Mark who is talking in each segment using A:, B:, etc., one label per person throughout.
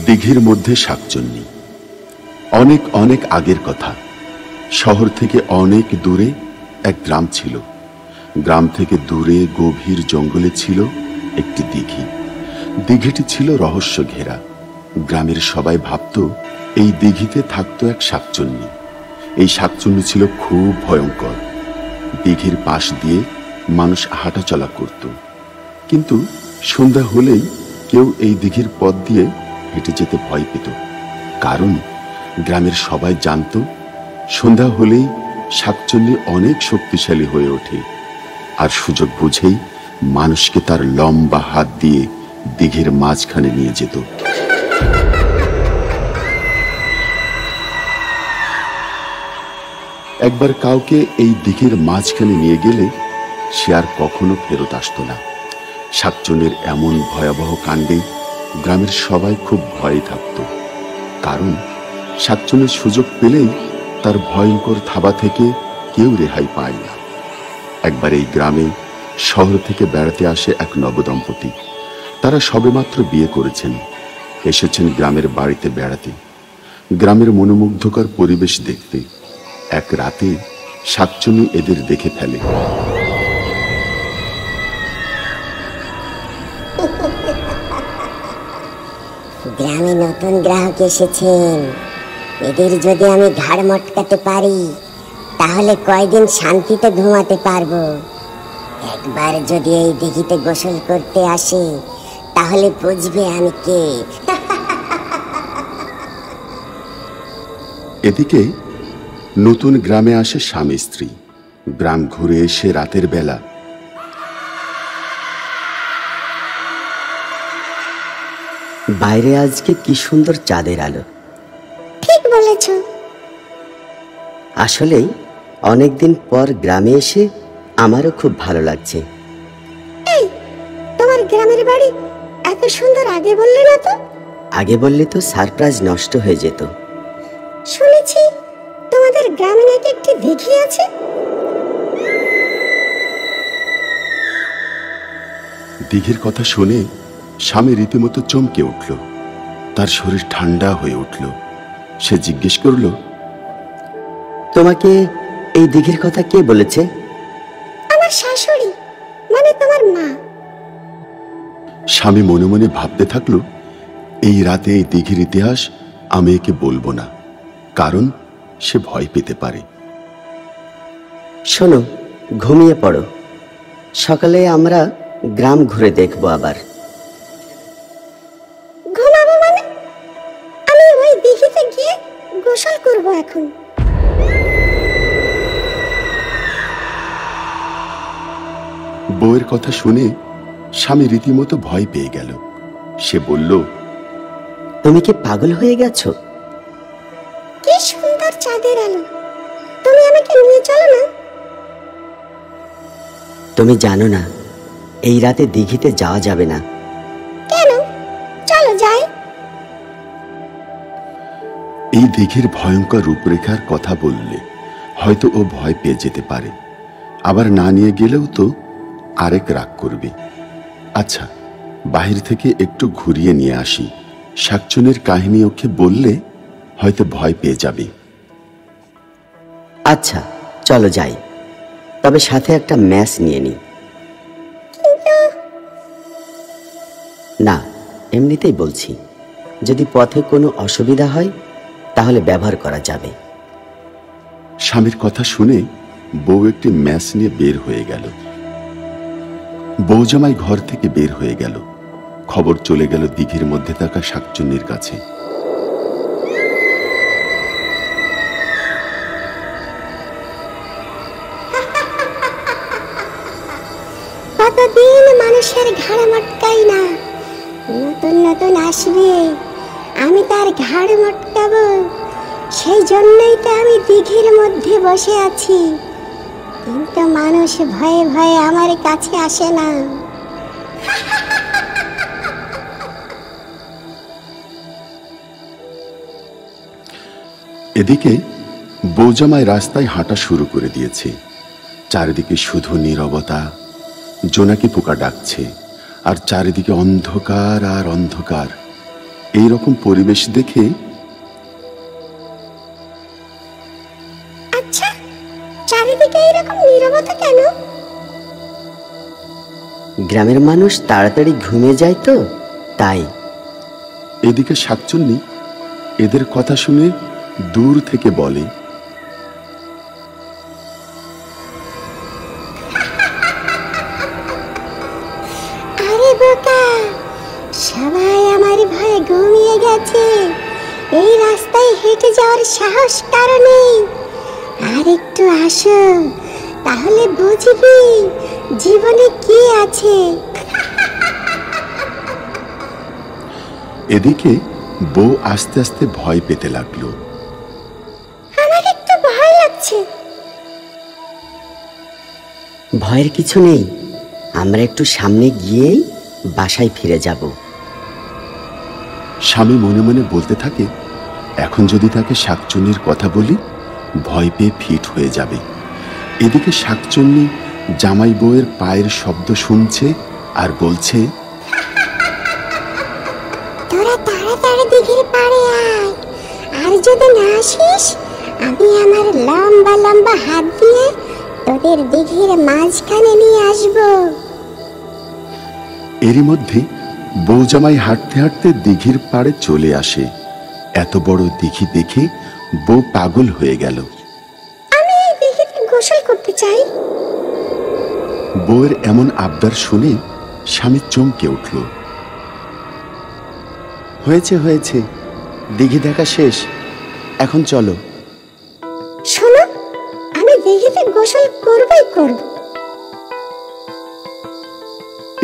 A: দিঘির মধ্যে শাকচুন্নি। অনেক অনেক আগের কথা। শহর থেকে অনেক দূরে এক গ্রাম ছিল। গ্রাম থেকে দূরে গভীর জঙ্গলে ছিল একটি দিঘি। দিঘিটি ছিল রহস্য ঘেরা। গ্রামের সবাই ভাবত এই দিঘিতে থাকতো এক শাকচুন্নি। এই শাকচুন্নি ছিল খুব ভয়ঙ্কর। দিঘির পাশ দিয়ে মানুষ হাঁটাচলা করত, কিন্তু সন্ধ্যা হলেই কেউ এই দিঘির পথ দিয়ে হেঁটে যেতে ভয় পেত। কারণ গ্রামের সবাই জানত সন্ধ্যা হলেই শাকচুন্নি অনেক শক্তিশালী হয়ে ওঠে, আর সুযোগ বুঝেই মানুষকে তার লম্বা হাত দিয়ে দিঘির মাঝখানে নিয়ে যেত। একবার কাউকে এই দিঘির মাঝখানে নিয়ে গেলে সে আর কখনো ফেরত আসতো না। শাকচুন্নির এমন ভয়াবহ কাণ্ডে গ্রামের সবাই খুব ভয়ে থাকত, কারণ শাকচুন্নির সুযোগ পেলেই তার ভয়ঙ্কর থাবা থেকে কেউ রেহাই পায় না। একবার এই গ্রামে শহর থেকে বেড়াতে আসে এক নবদম্পতি। তারা সবেমাত্র বিয়ে করেছেন, এসেছেন গ্রামের বাড়িতে বেড়াতে, গ্রামের মনোমুগ্ধকর পরিবেশ দেখতে। এক রাতে শাকচুন্নি এদের দেখে ফেলে।
B: গ্রামে নতুন গ্রাহক এসেছেন, এদের যদি আমি ঘাড় মটকাতে পারি তাহলে কয়দিন শান্তিতে ঘুমাতে পারবো। একবার যদি এই দিঘিতে গোসল করতে আসে তাহলে বুঝবে আমি কে।
A: এদিকে নতুন গ্রামে আসে স্বামী স্ত্রী। গ্রাম ঘুরে এসে রাতের বেলা
C: বাইরে আজকে কি সুন্দর চাঁদের আলো।
B: ঠিক বলেছ।
C: আসলেই অনেকদিন পর গ্রামে এসে আমারও খুব ভালো লাগছে।
B: এই, তোমার গ্রামের বাড়ি এত সুন্দর আগে বললে না তো?
C: আগে বললে তো সারপ্রাইজ নষ্ট হয়ে যেত।
B: শুনেছি তোমাদের গ্রামে নাকি একটি দিঘি আছে।
A: দিঘির কথা শুনে স্বামী রীতিমতো চমকে উঠল। তার শরীর ঠান্ডা হয়ে উঠল। সে জিজ্ঞেস করল,
C: তোমাকে এই দিঘির কথা কে বলেছে?
B: আমার শাশুড়ি, মানে তোমার মা।
A: স্বামী মনে মনে ভাবতে থাকলো, এই রাতে এই দিঘির ইতিহাস আমি একে বলবো না, কারণ সে ভয় পেতে পারে।
C: শোনো, ঘুমিয়ে পড়ো, সকালে আমরা গ্রাম ঘুরে দেখবো আবার।
B: ঘুমাবো মানে? আমি ওই দিঘিতে গিয়ে গোসল করবো এখন।
A: বউয়ের কথা শুনে স্বামী রীতিমতো ভয় পেয়ে গেল। সে বলল,
C: তুমি কি পাগল হয়ে গেছো?
B: কি সুন্দর চাঁদের আলো, তুমি আমাকে নিয়ে চলো না।
C: তুমি জানো না এই রাতে দিঘিতে যাওয়া যাবে না।
B: কেন? চলো যাই।
A: এই দিঘির ভয়ঙ্কর রূপরেখার কথা বললে হয়তো ও ভয় পেয়ে যেতে পারে, আবার না নিয়ে গেলেও তো আরেক রাগ করবে। আচ্ছা, বাহির থেকে একটু ঘুরিয়ে নিয়ে আসি, শাকচুন্নির কাহিনী ওকে বললে হয়তো ভয় পেয়ে যাবে।
C: আচ্ছা চলো যাই, তবে সাথে একটা ম্যাচ নিয়ে নি। না, এমনিতেই বলছি, যদি পথে কোনো অসুবিধা হয় তাহলে ব্যবহার করা যাবে।
A: স্বামীর কথা শুনে বউ একটি ম্যাচ নিয়ে বের হয়ে গেল। বউ জামাই ঘর থেকে বের হয়ে গেল। খবর চলে গেল দিঘির মধ্যে থাকা শাকচুন্নির কাছে।
B: কতদিন মানুষের ঘাড় মটকাই না, নতুন নতুন আসবে, আমি তার ঘাড় মটকাবো। সেই জন্যই তো আমি দিঘির মধ্যে বসে আছি, কিন্তু মানুষ ভয়ে ভয়ে আমার কাছে আসে না।
A: এদিকে বৌজামাই রাস্তায় হাঁটা শুরু করে দিয়েছে। চারিদিকে শুধু নীরবতা, জোনাকি পোকা ডাকছে, আর চারিদিকে অন্ধকার আর অন্ধকার। এই রকম পরিবেশ দেখে
B: আচ্ছা, চারিদিকে এরকম নীরবতা কেন?
C: গ্রামের মানুষ তাড়াতাড়ি ঘুমিয়ে যায় তো, তাই।
A: এদিকে শাকচুন্নি এদের কথা শুনে দূর থেকে বলে,
B: আরে বোকা, সবাই আমার ভয়ে ঘুমিয়ে গেছে। এই রাস্তায় হেঁটে যাওয়ার সাহস কারো নেই। আর একটু আসো, তাহলে বুঝবি জীবনে কি আছে।
A: এদিকে বউ আস্তে আস্তে ভয় পেতে লাগলো।
B: আমার একটু ভয় লাগছে।
C: ভয়ের কিছু নেই, আমরা একটু সামনে গিয়েই বাসায় ফিরে যাব।
A: স্বামী মনে মনে বলতে থাকে, এখন যদি তাকে শাকচুন্নির কথা বলি, ভয় পেয়ে ফিট হয়ে যাবে। এদিকে শাকচুন্নি জামাই বউয়ের পায়ের শব্দ শুনছে আর বলছে,
B: তোরা তাড়াতাড়ি দিঘির পাড়ে আয়, আর যদি না আসিস আমি আমার লম্বা লম্বা হাত দিয়ে তোদের দিঘির মাঝখানে নিয়ে আসবো।
A: এরই মধ্যে বউ জামাই হাঁটতে হাঁটতে দিঘির পাড়ে চলে আসে। এত বড় দিঘি দেখে বউ পাগল হয়ে গেল।
B: আমি এই দিঘিতে গোসল করতে চাই।
A: বউয়ের এমন আবদার শুনে স্বামী চমকে উঠল।
C: হয়েছে হয়েছে, দিঘি দেখা শেষ, এখন চলো।
B: শোনো, আমি দিঘিতে গোসল করবই করব।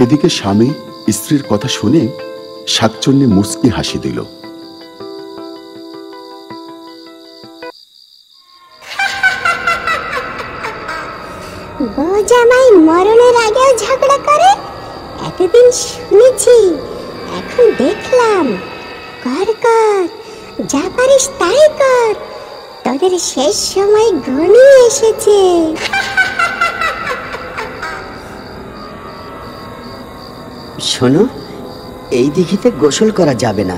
A: এদিকে স্বামী স্ত্রীর কথা শুনে শাকচুন্নি মুচকি হাসি দিল।
B: বউ জামাই মরণের আগেও ঝগড়া করে, এতদিন শুনেছি, এখন দেখলাম। কর কর, যা পারিস তাই কর, তোদের শেষ সময় ঘনিয়ে এসেছে।
C: শোনো, এই দিঘিতে গোসল করা যাবে না।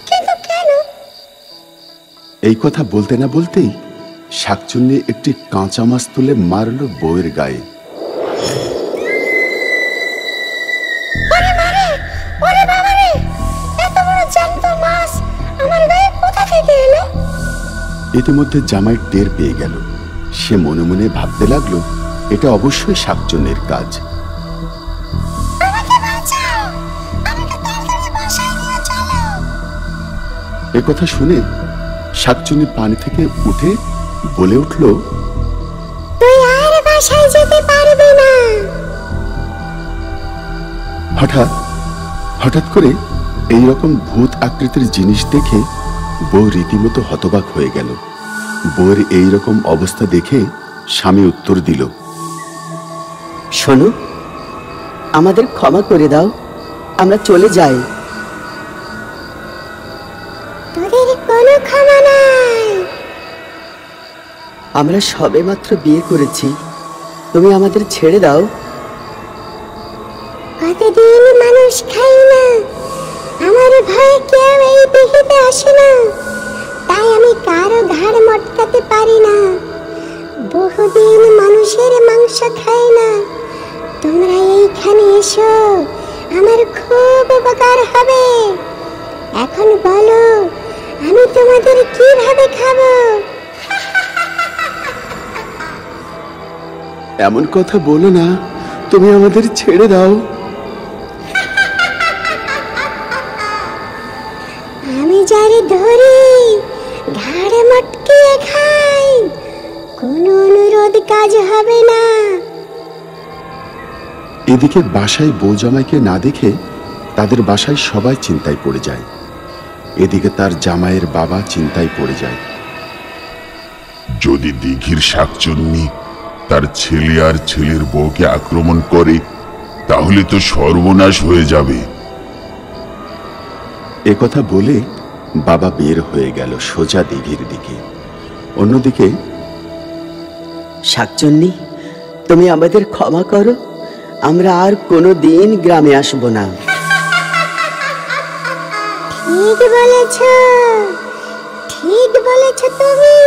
B: কিন্তু কেন?
A: এই কথা বলতে না বলতেই শাকচুন্নি একটি কাঁচা মাছ তুলে মারল বউয়ের গায়ে।
B: ওরে মারে, ওরে বাবা রে, এত বড় জ্যান্ত মাছ আমার গায়ে কোথা থেকে এলো?
A: ইতিমধ্যে জামাই টের পেয়ে গেল। সে মনে মনে ভাবতে লাগলো, এটা অবশ্যই শাকচুন্নির কাজ।
B: আমাকে বাঁচাও, আমাকে তাড়াতাড়ি বাসায় নিয়ে চলো।
A: এ কথা শুনে শাকচুন্নি পানি থেকে উঠে বলে উঠল,
B: তুই আর বাসায় যেতে পারবি না।
A: হঠাৎ করে এই রকম ভূত আকৃতির জিনিস দেখে বউ রীতিমতো হতবাক হয়ে গেল। বউয়ের এই রকম অবস্থা দেখে স্বামী উত্তর দিল,
C: শোনো, আমাদের ক্ষমা করে দাও, আমরা চলে যাই।
B: তোদের কোনো ক্ষমা নাই।
C: আমরা সবেমাত্র বিয়ে করেছি, তুমি আমাদের ছেড়ে দাও।
B: কতদিন মানুষ খাই না, আমার ভয়ে কেউ এই দিঘিতে আসে না, তাই আমি কারো ঘাড় মটকাতে পারি না। বহুদিন মানুষের মাংস খাই না, তোমরা এইখানে এসো, আমার খুব উপকার হবে। এখন বলো, আমি তোমাদের কিভাবে খাবো?
A: এমন কথা বলো না, তুমি আমাদের ছেড়ে দাও।
B: আমি যারে ধরি ঘাড়ে মটকিয়ে খাই, কোনো অনুরোধ কাজ হবে না।
A: এদিকে বাসায় বউ জামাইকে না দেখে তাদের বাসায় সবাই চিন্তায় পড়ে যায়। এদিকে তার জামাইয়ের বাবা চিন্তায় পড়ে যায়।
D: যদি দিঘির শাকচুন্নি তার ছেলে আর ছেলের বউকে আক্রমণ করে, তাহলে তো সর্বনাশ হয়ে যাবে।
A: একথা বলে বাবা বের হয়ে গেল সোজা দিঘির দিকে। অন্যদিকে
C: শাকচুন্নি, তুমি আমাদের ক্ষমা করো, আমরা আর কোনো দিন গ্রামে আসবো না।
B: ঠিক বলেছ, ঠিক বলেছ তুমি।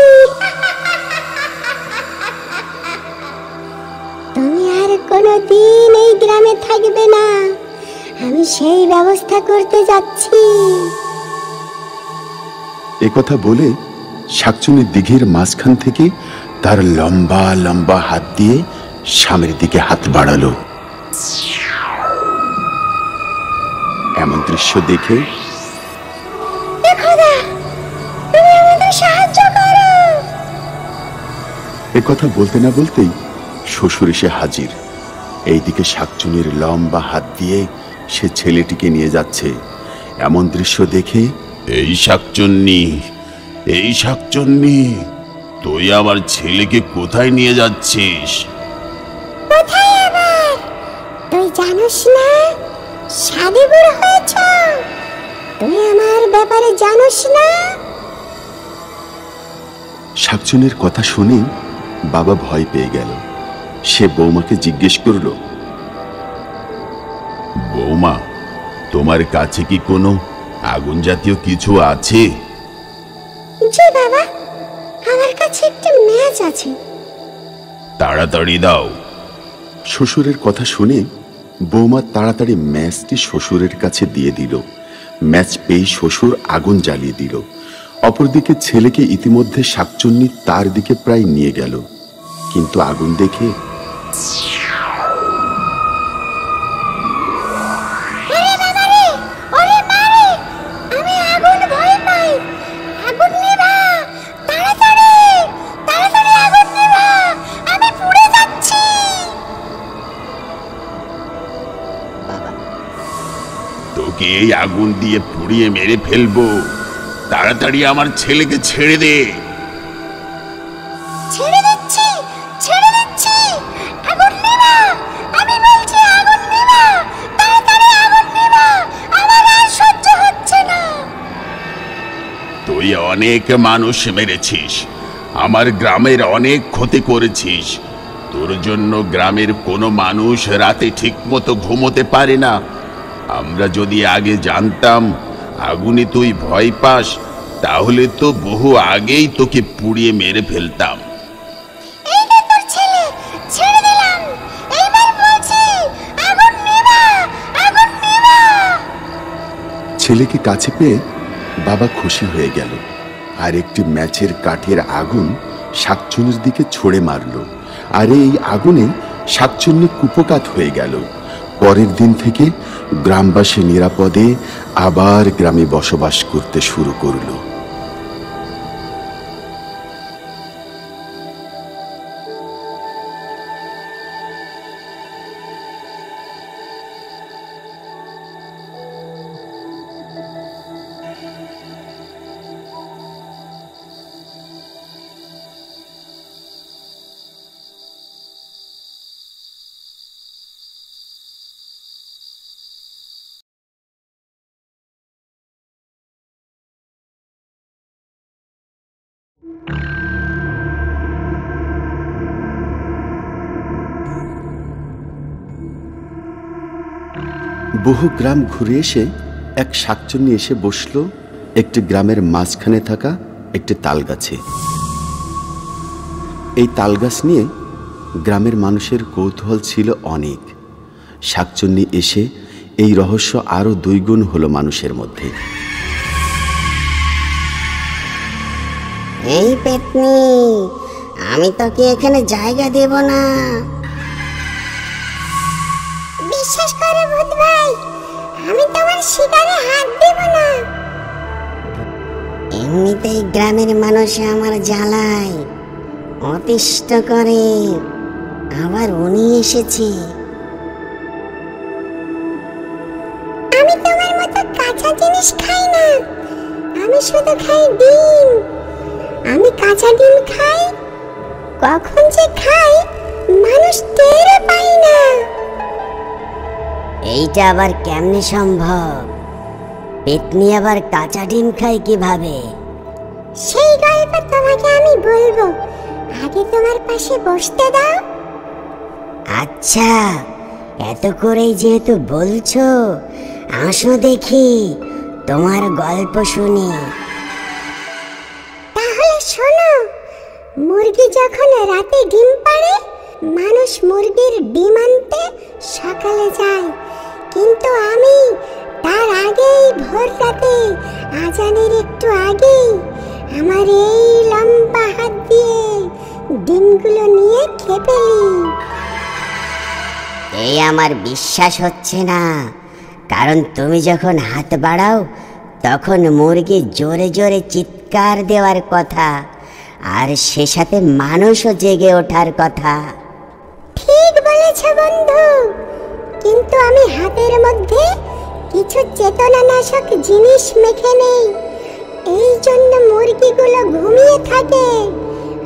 B: তুমি আর কোনোদিন এই গ্রামে থাকবে না, আমি সেই ব্যবস্থা করতে যাচ্ছি।
A: একথা বলে শাকচুন্নি দিঘির মাঝখান থেকে তার লম্বা লম্বা হাত দিয়ে সামনের দিকে হাত বাড়ালো। এমন দৃশ্য দেখে একথা বলতে না বলতেই শ্বশুর এসে হাজির। এইদিকে শাকচুন্নির লম্বা হাত দিয়ে সে ছেলেটিকে নিয়ে যাচ্ছে। এমন দৃশ্য দেখে,
D: এই শাকচুন্নি, এই শাকচুন্নি, তুই আমার ছেলেকে কোথায় নিয়ে যাচ্ছিস?
B: কোথায় আবার? তুই জানিস না শাদী বুড়ো হয়েছ? তুই আমার ব্যাপারে জানিস না?
A: শাকচুন্নির কথা শুনে বাবা ভয় পেয়ে গেল। সে বৌমাকে জিজ্ঞেস করল,
D: বৌমা, তোমার কাছে কি কোনো আগুন জাতীয় কিছু আছে?
B: জি বাবা, আমার কাছে একটা ম্যাচ আছে।
D: তাড়াতাড়ি দাও।
A: শ্বশুরের কথা শুনে বৌমা তাড়াতাড়ি ম্যাচটি শ্বশুরের কাছে দিয়ে দিল। ম্যাচ পেয়ে শ্বশুর আগুন জ্বালিয়ে দিল। অপরদিকে ছেলেকে ইতিমধ্যে শাকচুন্নি তার দিকে প্রায় নিয়ে গেল, কিন্তু আগুন দেখে
D: তোকে এই আগুন দিয়ে পুড়িয়ে মেরে ফেলবো। তাড়াতাড়ি আমার ছেলেকে ছেড়ে দে।
B: ছেড়ে দিচ্ছি, ছেড়ে দিচ্ছি। আগুন নিভা, আমি বলছি আগুন নিভা, তাড়াতাড়ি আগুন নিভা, আমার আর সহ্য হচ্ছে না।
D: তুই অনেক মানুষ মেরেছিস, আমার গ্রামের অনেক ক্ষতি করেছিস। তোর জন্য গ্রামের কোনো মানুষ রাতে ঠিক মতো ঘুমোতে পারে না। আমরা যদি আগে জানতাম আগুনে তুই ভয় পাস, তাহলে তো বহু আগেই তোকে পুড়িয়ে মেরে ফেলতাম।
B: এই নে তোর ছেলে, ছেড়ে দিলাম। এইবার বলছি আগুন নিভা, আগুন নিভা।
A: ছেলেকে কাছে পেয়ে বাবা খুশি হয়ে গেল, আর একটি ম্যাচের কাঠের আগুন শাকচুন্নির দিকে ছড়ে মারল। আর এই আগুনে শাকচুন্নি কুপোকাত হয়ে গেল। পরের দিন থেকে গ্রামবাসী নিরাপদে আবার গ্রামে বসবাস করতে শুরু করল। বহু গ্রাম ঘুরে এসে এক শাকচুন্নি এসে বসল একটি গ্রামের মাঝখানে থাকা একটি তাল গাছে। এই তাল গাছ নিয়ে গ্রামের মানুষের কৌতূহল ছিল অনেক। শাকচুন্নি এসে এই রহস্য আরো 2 গুণ হলো মানুষের মধ্যে।
B: এই পেতনি, আমি তোকে এখানে জায়গা দেব না। বিশ্বাস করো ভূত ভাই, আমি তোমার শিকারে হাত দেব না। এমনিতেই গ্রামের মানুষ আমার জ্বালায়, অতিষ্ঠ করে, আবার উনি এসেছে। আমি তোমার মতো কাঁচা জিনিস খাই না, আমি শুধু খাই ডিম। আমি কাঁচা ডিম খাই, কখন যে খাই মানুষ টেরও পায় না। এইটা আবার কেমনে সম্ভব? পেতনি আবার কাঁচা ডিম খায় কিভাবে? সেই গল্প তোমাকে আমি বলবো, আগে তোমার পাশে বসতে দাও। আচ্ছা, এত করেই যেহেতু বলছো, আসো দেখি তোমার গল্প শুনি। তাহলে শোনো, মুরগি যখন রাতে ডিম পাড়ে, মানুষ মুরগির ডিম আনতে সকালে যায়, কিন্তু আমি তার আগেই ভোর রাতে আজানের একটু আগেই আমার এই লম্বা হাত দিয়ে ডিমগুলো নিয়ে খেয়ে ফেলি। এই আমার বিশ্বাস হচ্ছে না, কারণ তুমি যখন হাত বাড়াও তখন মুরগি জোরে জোরে চিৎকার দেওয়ার কথা, আর সে সাথে মানুষও জেগে ওঠার কথা। ঠিক বলেছ বন্ধু, কিন্তু আমি হাতের মধ্যে কিছু চেতনানাশক জিনিস মেখে নেই, এই জন্য মুরগিগুলো ঘুমিয়ে থাকে,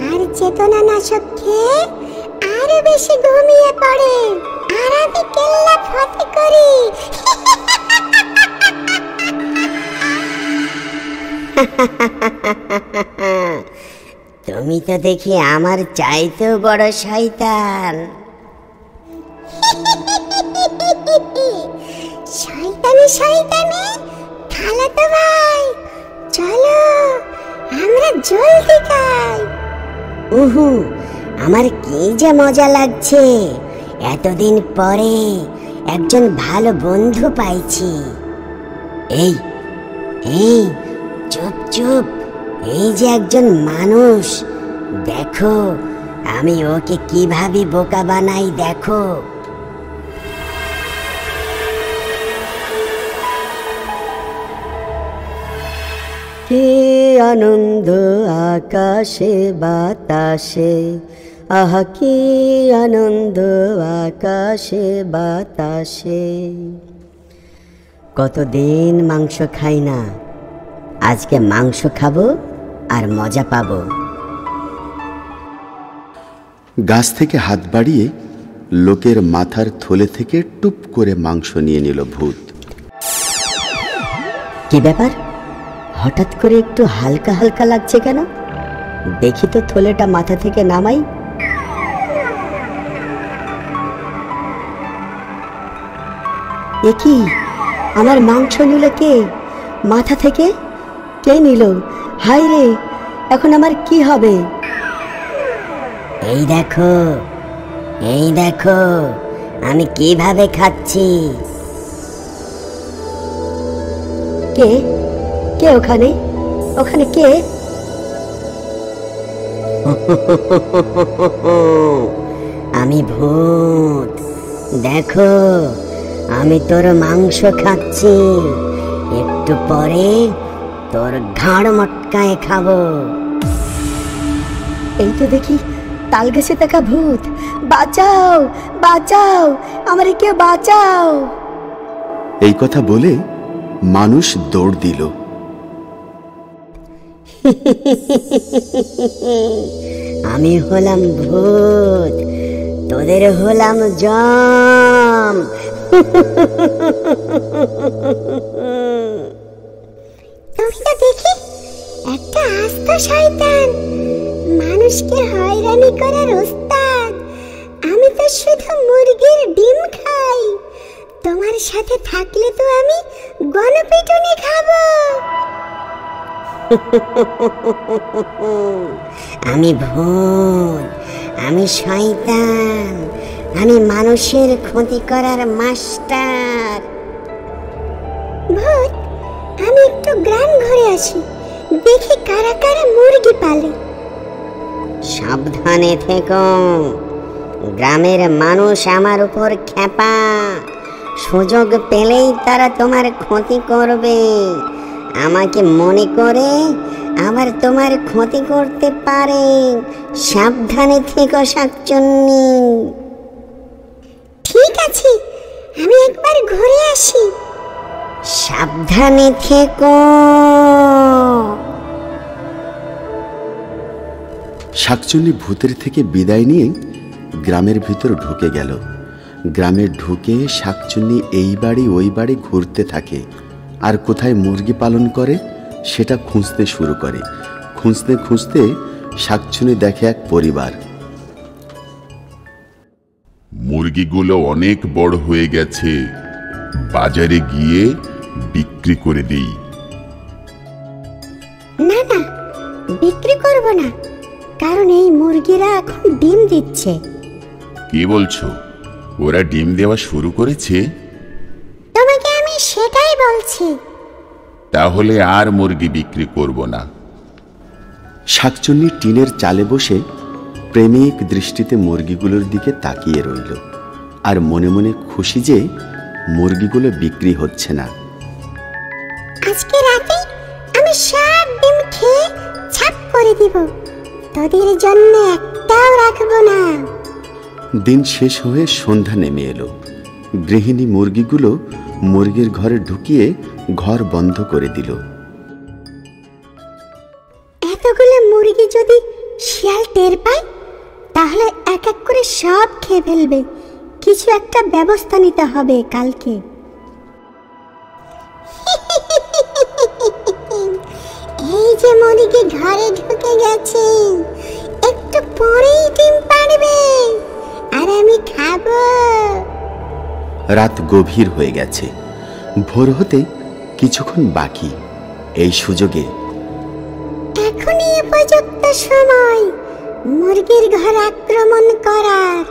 B: আর চেতনানাশক খেয়ে আরো বেশি ঘুমিয়ে পড়ে, আর আমি কেল্লা ফতে করি। তুমি তো দেখি আমার চাইতেও বড় শয়তান। শয়তানি শয়তানি খালাতো ভাই, চলো আমরা জলদি খাই। উহু, আমার কি যে মজা লাগছে, এতদিন পরে একজন ভালো বন্ধু পাইছি। এই এই চুপ চুপ, এই যে একজন মানুষ, দেখো আমি ওকে কিভাবে বোকা বানাই, দেখো।
E: কি আনন্দ আকাশে বাতাসে, আহা কি আনন্দ আকাশে বাতাসে। কতদিন মাংস খাই না, আজকে মাংস খাবো আর মজা পাবো।
A: গাছ থেকে হাত বাড়িয়ে লোকের মাথার থলে থেকে টুপ করে মাংস নিয়ে নিল ভূত।
E: কি ব্যাপার, হঠাৎ করে একটু হালকা হালকা লাগছে কেন? দেখি তো থলেটা মাথা থেকে নামাই। এ কি, আমার মাংস নিল কে? মাথা থেকে কে নিল? হায় রে, এখন আমার কি হবে?
B: এই দেখো, এই দেখো আমি কিভাবে খাচ্ছি।
E: কে কে ওখানে? ওখানে কে?
B: আমি ভূত, দেখো আমি তোর মাংস খাচ্ছি, একটু পরে তোর ঘাড় মটকায় খাবো।
E: এই তো দেখি তাল গাছে থাকা ভূত, বাঁচাও বাঁচাও, আমারে কেউ বাঁচাও।
A: এই কথা বলে মানুষ দৌড় দিল।
B: আমি হলাম ভূত, তোদের হলাম জম। তুমি তো দেখি একটা আস্ত শয়তান, মানুষকে হয়রানি করার ওস্তাদ। আমি তো শুধু মুরগির ডিম খাই, তোমার সাথে থাকলে তো আমি গণপিটুনি খাবো। আমি ভূত, আমি শয়তান, আমি মানুষের ক্ষতি করার মাস্টার। ভূত, আমি একটু গ্রাম ঘুরে আসি, দেখি কারা কারা মুরগি পালে। সাবধানে থেকো, গ্রামের মানুষ আমার উপর ক্ষেপা, সুযোগ পেলেই তারা তোমার ক্ষতি করবে। আমাকে মনে করে আবার তোমার ক্ষতি করতে পারে, সাবধানে থেকো শাকচুন্নি। ঠিক আছে, আমি একবার ঘুরে আসি, সাবধানে থেকো।
A: শাকচুন্নি ভূতের থেকে বিদায় নিয়ে গ্রামের ভিতর ঢুকে গেল। গ্রামে ঢুকে শাকচুন্নি এই বাড়ি ওই বাড়ি ঘুরতে থাকে, আর কোথায় মুরগি পালন করে সেটা খুঁজতে শুরু করে। খুঁজতে খুঁজতে শাকচুন্নি দেখে এক পরিবার।
D: মুরগিগুলো অনেক বড় হয়ে গেছে, বাজারে গিয়ে বিক্রি করে দিই।
E: না না, বিক্রি করব না, কারণ এই মুরগিরা এখন ডিম দিচ্ছে।
D: কি বলছো? ওরা ডিম দেওয়া শুরু করেছে?
E: তোমাকে আমি সেটাই বলছি।
D: তাহলে আর মুরগি বিক্রি করব না।
A: শাকচুন্নি টিনের চালে বসে প্রেমিক দৃষ্টিতে মুরগিগুলোর দিকে তাকিয়ে রইল, আর মনে মনে খুশি যে মুরগিগুলো বিক্রি হচ্ছে না।
E: আজকে রাতে আমি সব ডিম খেয়ে ছাপ করে দিব, তোদের জন্য একটাও রাখবো না।
A: দিন শেষ হয়ে সন্ধ্যা নেমে এলো। গৃহিণী মুরগিগুলো মুরগির ঘরে ঢুকিয়ে ঘর বন্ধ করে দিল।
E: এতগুলো মুরগি যদি শিয়াল টের পায়, তাহলে এক এক করে সব খেয়ে ফেলবে। কিছু একটা ব্যবস্থা নিতে হবে কালকে। এই যে মুরগি ঘরে ঢুকে গেছে, একটু পরেই ডিম পাড়বে আর আমি খাবো।
A: রাত গভীর হয়ে গেছে, ভোর হতে কিছুক্ষণ বাকি। এই সুযোগে
E: এখনই উপযুক্ত সময় মুরগির ঘর আক্রমণ করার।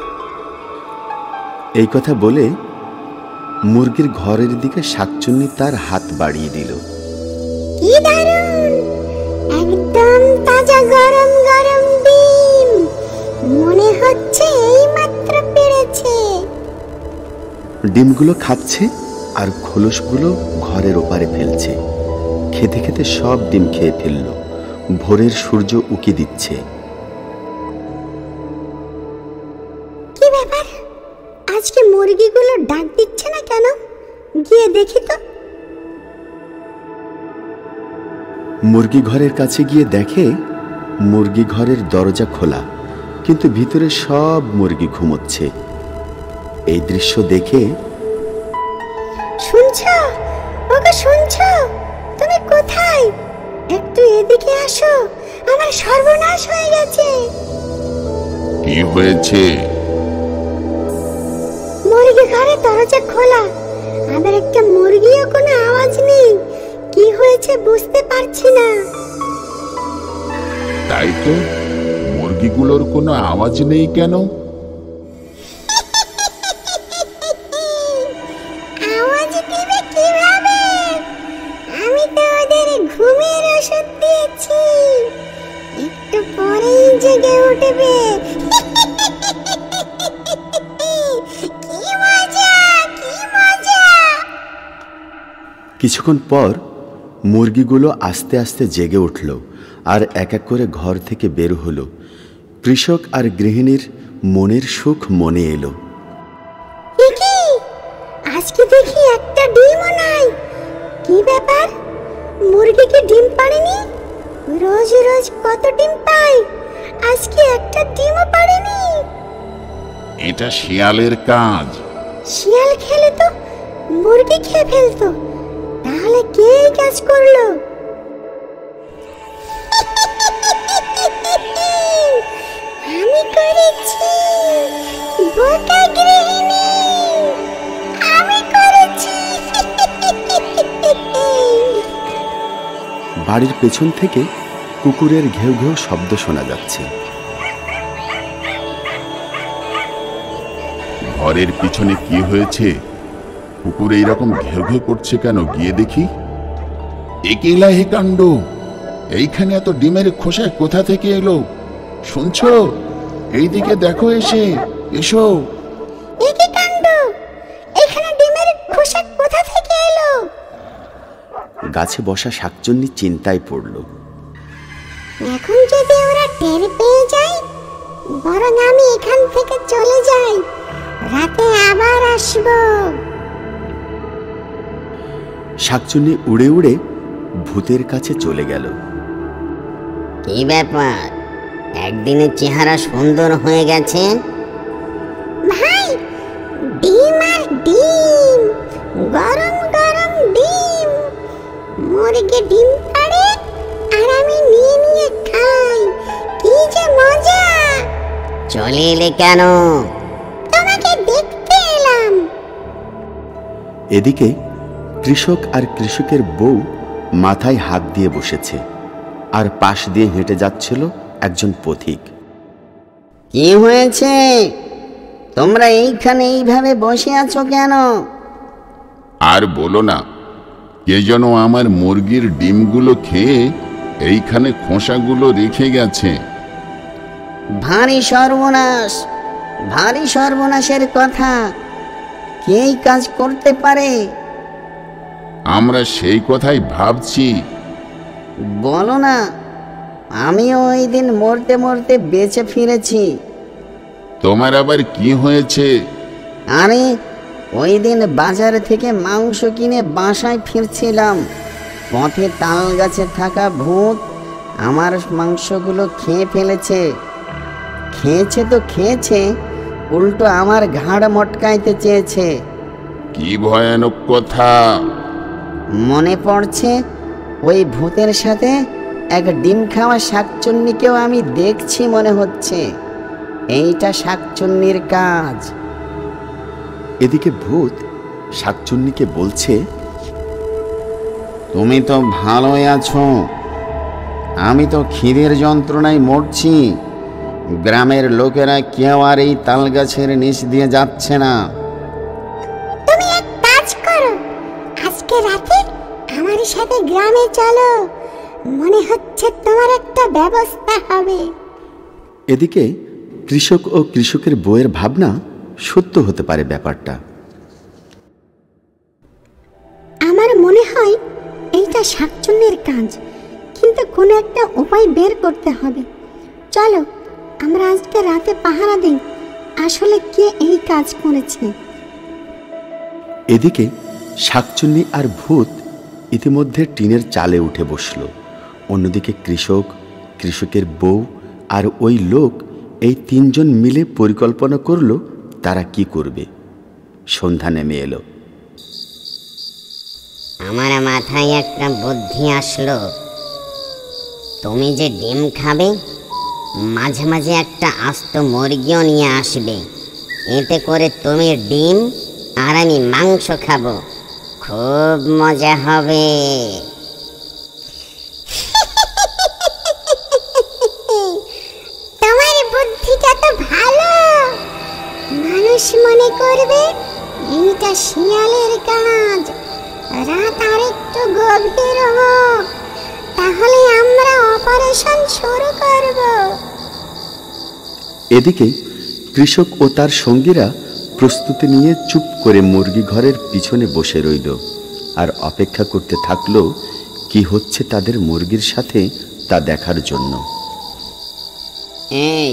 A: এই কথা বলে মুরগির ঘরের দিকে শাকচুন্নি তার হাত বাড়িয়ে দিল।
E: কি দারুণ! একদম তাজা গরম গরম ডিম, মনে হচ্ছে এইমাত্র পেড়েছে।
A: ডিমগুলো খাচ্ছে আর খোলসগুলো ঘরের ওপারে ফেলছে। খেতে খেতে সব ডিম খেয়ে ফেলল। ভোরের সূর্য উকি দিচ্ছে।
E: কি ব্যাপার, আজকে মুরগিগুলো ডাক দিচ্ছে না কেন? গিয়ে দেখি তো।
A: মুরগি ঘরের কাছে গিয়ে দেখে মুরগি ঘরের দরজা খোলা, কিন্তু ভিতরে সব মুরগি ঘুমোচ্ছে। এই দৃশ্য দেখে,
E: শুনছো? ওকে শুনছো? তুমি কোথায়? একটু এদিকে আসো, আমার সর্বনাশ হয়ে গেছে।
D: কি হয়েছে?
E: মুরগি ঘরে দরজা খোলা, আবার একটা মুরগিও কোনো আওয়াজ নেই। কি হয়েছে বুঝতে পারছি না।
D: তাই তো, মুরগিগুলোর কোনো আওয়াজ নেই কেন?
E: আওয়াজ দিবে কিভাবে? আমি তো ওদের ঘুমের ওষুধ দিয়েছি, একটু পরেই জেগে উঠবে। কি মজা, কি মজা!
A: কিছুক্ষণ পর মুরগিগুলো আস্তে আস্তে জেগে উঠল আর এক এক করে ঘর থেকে বের হলো। কৃষক আর গৃহিণীর মনের সুখ মনে এলো।
E: কি, আজকে দেখি একটা ডিমও নাই। কি ব্যাপার, মুরগি কি ডিম পাড়েনি? রোজ রোজ কত ডিম পায়, আজকে একটা ডিমও পাড়েনি।
D: এটা শিয়ালের কাজ।
E: শিয়াল খেলে তো মুরগি খেয়ে ফেলতো, তাহলে কে এই কাজ করলো? আমি করেছি, বোকা গৃহিণী, আমি করেছি।
A: বাড়ির পেছন থেকে কুকুরের ঘেউ ঘেউ শব্দ শোনা যাচ্ছে।
D: ঘরের পিছনে কি হয়েছে? কুকুর এইরকম ঘেউ ঘেউ করছে কেন? গিয়ে দেখি। একেলা হে কাণ্ড! এইখানে এত ডিমের খোসা কোথা থেকে এলো? শুনছো? এইদিকে দেখো, এসে এসো।
E: কি কাণ্ড! এখানে ডিমের খোসা কোথা থেকে এলো?
A: গাছে বসা শাকচুন্নি চিন্তায় পড়ল।
E: এখন যদি ওরা টের পেয়ে যায়, বরং আমি এখান থেকে চলে যাই, রাতে আবার আসবো।
A: শাকচুন্নি উড়ে উড়ে ভূতের কাছে চলে গেল।
B: কি ব্যাপার, একদিনে চেহারা সুন্দর হয়ে গেছে?
E: ভাই, ডিম আর ডিম, গরম গরম ডিম। মুরগি ডিম পাড়ে আর আমি নিয়ে নিয়ে খাই, কি যে মজা!
B: চলে এলে কেন?
E: তোমাকে দেখতে এলাম।
A: এদিকে কৃষক আর কৃষকের বউ মাথায় হাত দিয়ে বসেছে।
C: আর পাশ দিয়ে হেঁটে যাচ্ছিল একজন পথিক।
F: কি হয়েছে? তোমরা এইখানে এইভাবে বসে আছো কেন?
D: আর বলো না, কে যেন আমার মুরগির ডিমগুলো খেয়ে এইখানে খোসাগুলো রেখে গেছে।
F: ভারী সর্বনাশ, ভারী সর্বনাশের কথা। কে এই কাজ করতে পারে?
D: আমরা সেই কথাই ভাবছি।
F: বলো না, আমিও ওই দিন মরতে মরতে বেঁচে ফিরেছি।
D: তোমার আবার কি হয়েছে?
F: আরে ওই দিন বাজার থেকে মাংস কিনে বাসায় ফিরছিলাম। পথে তাল গাছে থাকা ভূত আমার মাংসগুলো খেয়ে ফেলেছে। খেয়েছে তো খেয়েছে, উল্টো আমার ঘাড় মটকাইতে চেয়েছে।
D: কি ভয়ানক কথা!
F: মনে পড়ছে ওই ভূতের সাথে এক ডিম খাওয়া শাকচুন্নিকেও আমি দেখছি মনে হচ্ছে। এইটা শাকচুন্নির কাজ।
C: এদিকে ভূত শাকচুন্নিকে বলছে,
F: তুমি তো ভালোই আছো, আমি তো খিদের যন্ত্রণায় মরছি। গ্রামের লোকেরা কেউ আর এই তাল গাছের নিচ দিয়ে যাচ্ছে না।
E: তুমি এক কাজ করো, আজকে রাতে আমার সাথে গ্রামে চলো, মনে হচ্ছে তোমার একটা ব্যবস্থা হবে।
C: এদিকে কৃষক ও কৃষকের বউয়ের ভাবনা সত্য হতে পারে ব্যাপারটা।
E: আমার মনে হয় এইটা শাকচুন্নির কাজ, কিন্তু কোনো একটা উপায় বের করতে হবে। চলো আমরা আজকে রাতে পাহারা দিই, আসলে কে এই কাজ করেছে।
C: এদিকে শাকচুন্নি আর ভূত ইতিমধ্যে টিনের চালে উঠে বসল। অন্যদিকে কৃষক, কৃষকের বউ আর ওই লোক এই তিনজন মিলে পরিকল্পনা করল তারা কি করবে। সন্ধ্যা নেমে এলো।
B: আমার মাথায় একটা বুদ্ধি আসলো। তুমি যে ডিম খাবে, মাঝে মাঝে একটা আস্ত মুরগিও নিয়ে আসবে। এতে করে তুমি ডিম আর আমি মাংস খাবো, খুব মজা হবে।
E: তোমার বুদ্ধিটা তো ভালো। মানুষ মনে করবে এইটা শিয়ালের কাজ। রাত আর একটু গভীর হোক, তাহলে আমরা অপারেশন শুরু করব।
C: এদিকে কৃষক ও তার সঙ্গীরা প্রস্তুতি নিয়ে চুপ করে মুরগি ঘরের পিছনে বসে রইল আর অপেক্ষা করতে থাকলো কি হচ্ছে তাদের মুরগির সাথে তা দেখার জন্য।
F: এই,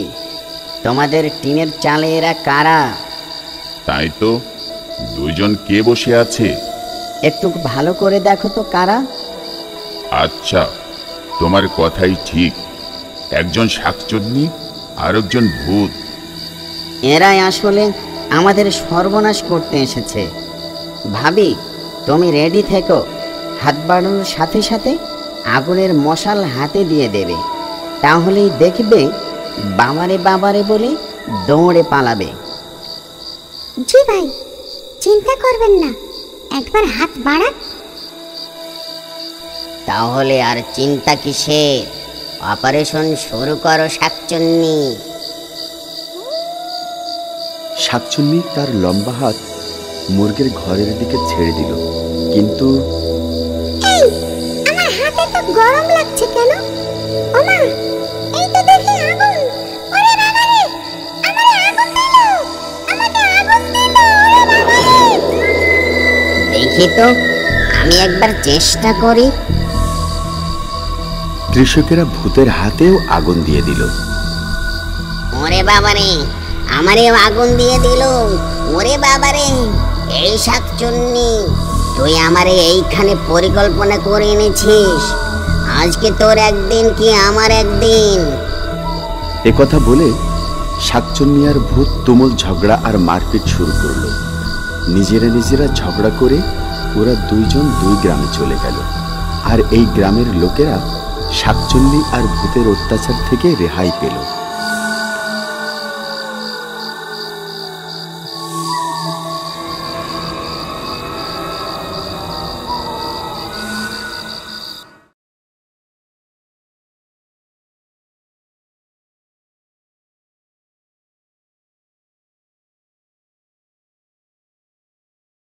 F: তোমাদের টিনের চালে এরা কারা?
D: তাই তো, দুজন কে বসে আছে?
F: একটু ভালো করে দেখো তো কারা।
D: আচ্ছা, তোমার কথাই ঠিক। একজন শাকচুন্নি আর একজন ভূত।
F: এরাই আসলে আমাদের সর্বনাশ করতে এসেছে। ভাবি, তুমি রেডি থেকো। হাত বাড়ানোর সাথে সাথে আগুনের মশাল হাতে দিয়ে দেবে, তাহলেই দেখবে বাবারে বাবারে বলে দৌড়ে পালাবে।
E: জি ভাই, চিন্তা করবেন না, একবার হাত বাড়ান।
B: তাহলে আর চিন্তা কিসের? অপারেশন শুরু করো শাকচুন্নি।
C: শাকচুন্নি তার লম্বা হাত মুরগির ঘরের দিকে ছেড়ে দিল, কিন্তু
E: এই, আমার হাতে তো গরম লাগছে কেন? ওমা, এই তো দেখি আগুন। ওরে বাবা রে, আমারে আগুন দিল, আমাকে আগুন দিল, ওরে বাবা রে।
B: দেখি তো, আমি একবার চেষ্টা করি।
C: কৃষকেরা ভূতের হাতেও আগুন দিয়ে দিল।
B: ওরে বাবারে, আমারেও আগুন দিয়ে দিল। ওরে বাবারে, এই শাকচুন্নি, তুই আমারে এইখানে পরিকল্পনা করে এনেছিস। আজকে তোর একদিন কি আমার একদিন।
C: একথা বলে শাকচুন্নি আর ভূত তুমুল ঝগড়া আর মারপিট শুরু করলো। নিজেরা নিজেরা ঝগড়া করে ওরা দুইজন দুই গ্রামে চলে গেল। আর এই গ্রামের লোকেরা শাকচুন্নি আর ভূতের অত্যাচার থেকে রেহাই পেল।